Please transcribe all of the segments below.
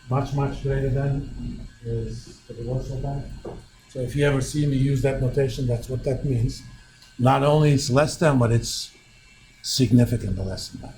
much greater than is the reversal bank. So if you ever see me use that notation, that's what that means. Not only it's less than, but it's significantly less than that.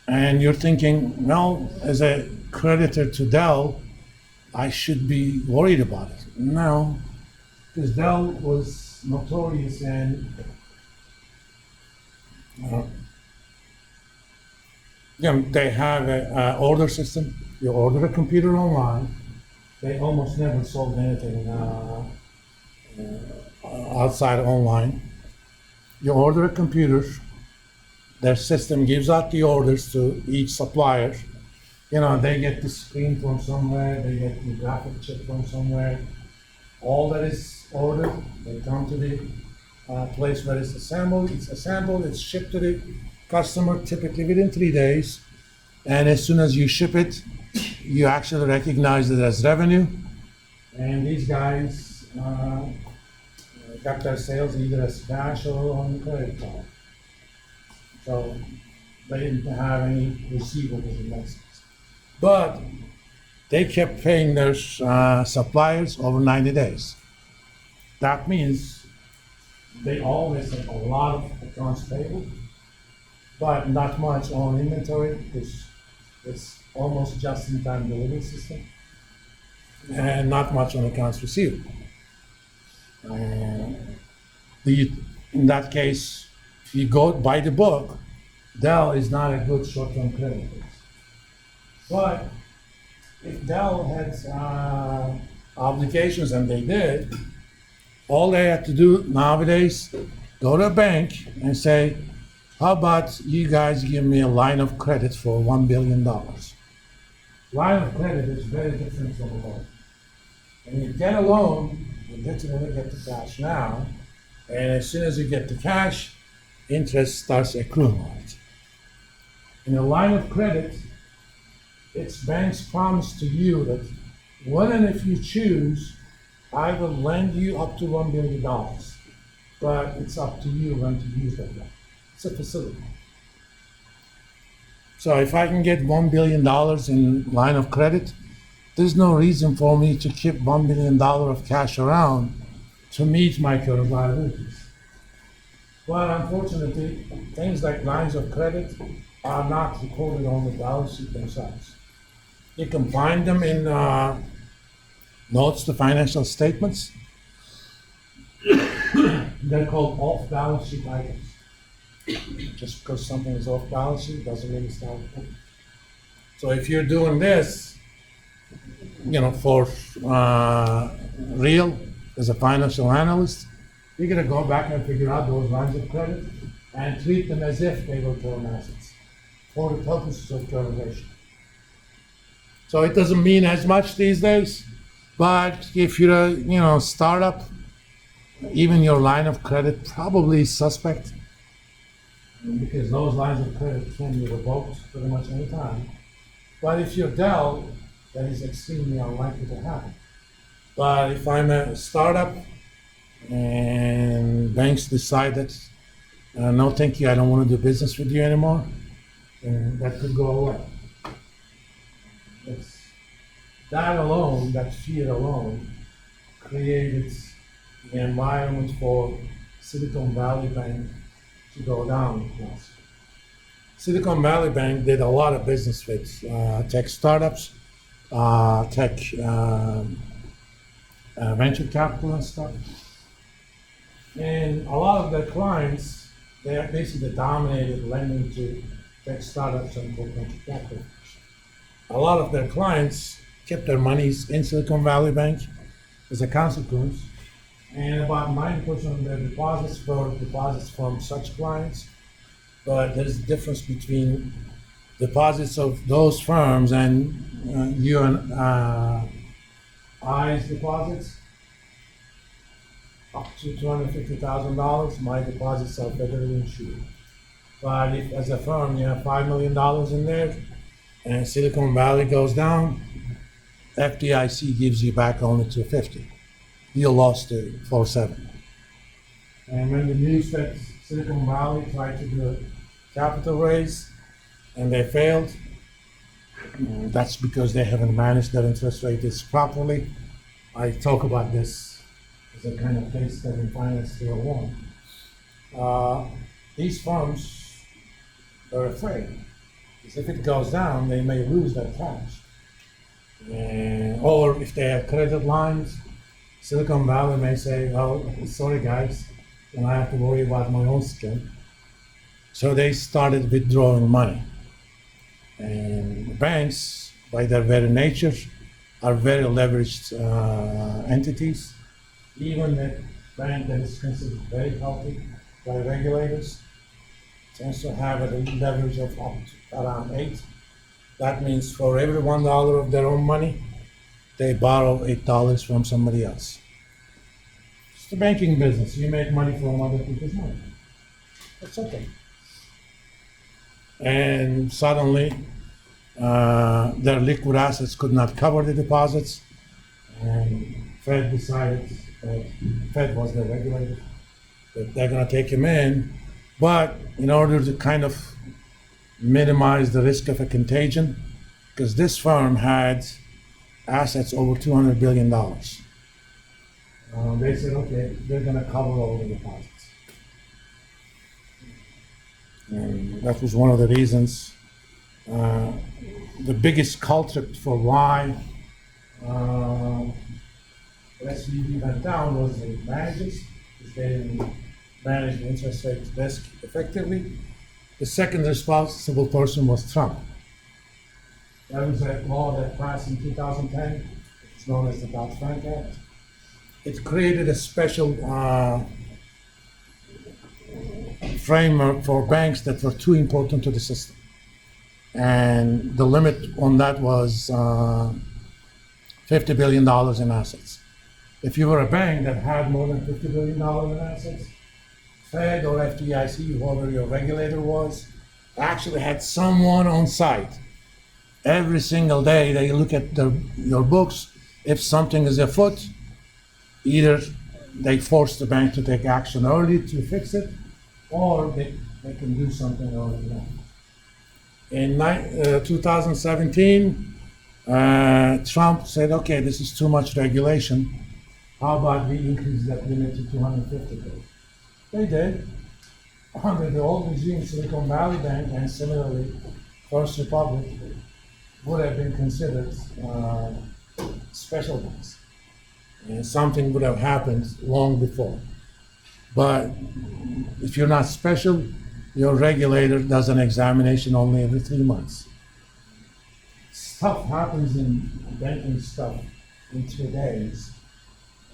And you're thinking, well, as a creditor to Dell, I should be worried about it. No, because Dell was notorious and they have an order system. You order a computer online. They almost never sold anything outside online. You order a computer. Their system gives out the orders to each supplier. They get the screen from somewhere. They get the graphic chip from somewhere. All that is ordered, they come to the place where it's assembled. It's shipped to the customer typically within 3 days. And as soon as you ship it, you actually recognize it as revenue. And these guys got their sales either as cash or on credit card. So they didn't have any receivables in that sense. But they kept paying their suppliers over 90 days. That means they always have a lot of accounts payable, but not much on inventory because it's almost just-in-time delivery system, and not much on accounts receivable. In that case, if you go by the book, Dell is not a good short-term credit. But if Dell had obligations, and they did, all they had to do nowadays, go to a bank and say, how about you guys give me a line of credit for $1 billion? Line of credit is very different from a loan. When you get a loan, you literally get the cash now, and as soon as you get the cash, interest starts accruing on it. In a line of credit, it's bank's promise to you that when and if you choose, I will lend you up to $1 billion, but it's up to you when to use that loan. It's a facility. So if I can get $1 billion in line of credit, there's no reason for me to keep $1 billion of cash around to meet my current liabilities. But unfortunately, things like lines of credit are not recorded on the balance sheet themselves. You can find them in notes to financial statements. They're called off-balance sheet items. Just because something is off balance sheet doesn't mean it's not important. So if you're doing this, for real as a financial analyst, you're gonna go back and figure out those lines of credit and treat them as if they were current assets for the purposes of currentization. So it doesn't mean as much these days, but if you're a startup, even your line of credit probably is suspect, because those lines of credit can be revoked pretty much any time. But if you're Dell, that is extremely unlikely to happen. But if I'm a startup and banks decide that, no thank you, I don't want to do business with you anymore, then that could go away. That alone, that fear alone, created the environment for Silicon Valley Bank to go down. Silicon Valley Bank did a lot of business with tech startups, tech venture capital and stuff. And a lot of their clients, they basically dominated lending to tech startups and venture capital. A lot of their clients kept their monies in Silicon Valley Bank as a consequence. And about 90% of their deposits were deposits from such clients. But there's a difference between deposits of those firms and you and I's deposits. Up to $250,000, my deposits are federally insured. But if, as a firm, you have $5 million in there, and Silicon Valley goes down, FDIC gives you back only $250. You lost to $470. And when the news that Silicon Valley tried to do a capital raise and they failed, That's because they haven't managed their interest rates properly. I talk about this as a kind of case study in Finance 301. These firms are afraid, because if it goes down, they may lose their cash. Or if they have credit lines, Silicon Valley may say, "Oh, sorry guys, and I have to worry about my own skin." So they started withdrawing money. And banks, by their very nature, are very leveraged entities. Even a bank that is considered very healthy by regulators tends to have a leverage of up to around 8. That means for every $1 of their own money, they borrow $8 from somebody else. It's the banking business. You make money from other people's money. That's okay. And suddenly, their liquid assets could not cover the deposits, and Fed decided, Fed was the regulator, that they're going to take him in, but in order to kind of minimize the risk of a contagion, because this firm had assets over $200 billion. They said, okay, they're going to cover all the deposits. And that was one of the reasons, the biggest culprit for why SVB went down was the managers, because they didn't manage the interest rate risk effectively. The second responsible person was Trump. That was a law that passed in 2010. It's known as the Dodd-Frank Act. It created a special framework for banks that were too important to the system. And the limit on that was $50 billion in assets. If you were a bank that had more than $50 billion in assets, Fed or FDIC, whoever your regulator was, actually had someone on site. Every single day they look at your books. If something is afoot, either they force the bank to take action early to fix it, or they can do something early on. In 2017, Trump said, okay, this is too much regulation. How about we increase that limit to 250 billion? They did. Under the old regime, Silicon Valley Bank and similarly First Republic would have been considered special banks. And something would have happened long before. But if you're not special, your regulator does an examination only every 3 months. Stuff happens in banking stuff in 2 days.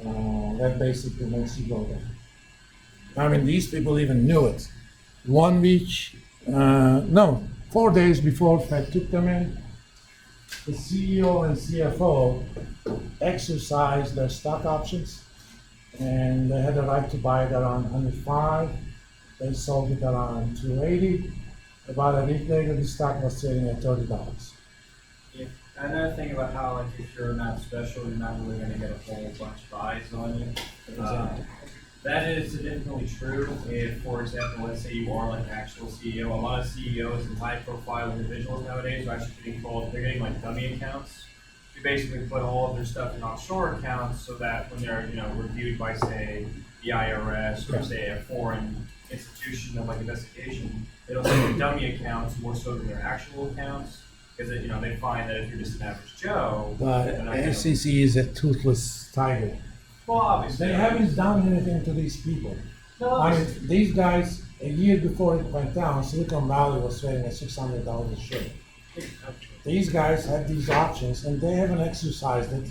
That basically makes you go down. I mean, these people even knew it. 1 week, 4 days before Fed took them in, the CEO and CFO exercised their stock options, and they had the right to buy it around 105. They sold it around 280. About a week later, the stock was trading at $30. Yeah. Another thing about how, like, if you're not special, you're not really going to get a whole bunch of eyes on you. That is significantly true if, for example, let's say you are like an actual CEO. A lot of CEOs and high-profile individuals nowadays are actually they're getting like dummy accounts. You basically put all of their stuff in offshore accounts so that when they're, reviewed by, say, the IRS or say a foreign institution of like investigation, it'll say the dummy accounts more so than their actual accounts. Because they find that if you're just an average Joe, But SEC is a toothless tiger. Well, obviously They haven't done anything to these people. No, I mean, these guys, a year before it went down, Silicon Valley was trading at $600 a share. These guys had these options, and they haven't exercised it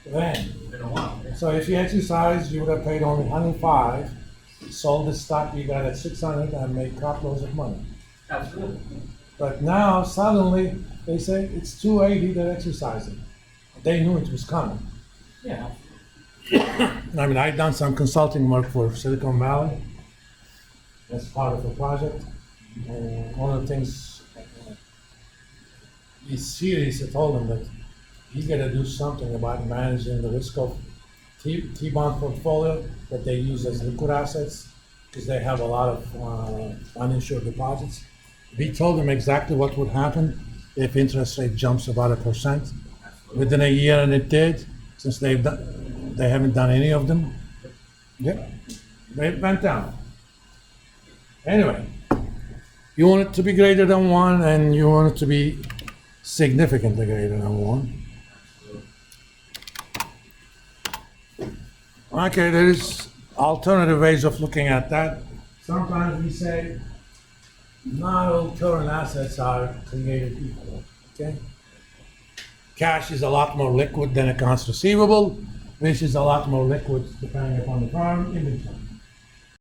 then. been a while. Yeah. So if you exercised, you would have paid only 105, sold the stock you got at 600, and made crop loads of money. Absolutely. But now, suddenly, they say it's 280, they're exercising. They knew it was coming. Yeah. I mean, I've done some consulting work for Silicon Valley as part of a project. And one of the things, he's serious, I told him that he's got to do something about managing the risk of T-bond portfolio that they use as liquid assets because they have a lot of uninsured deposits. We told him exactly what would happen if interest rate jumps about 1% Absolutely. within a year, and it did, since they haven't done any of them. Yeah, it went down. Anyway, you want it to be greater than 1, and you want it to be significantly greater than 1. Okay, there is alternative ways of looking at that. Sometimes we say not all current assets are created equal. Okay? Cash is a lot more liquid than accounts receivable, which is a lot more liquid depending upon the firm, inventory.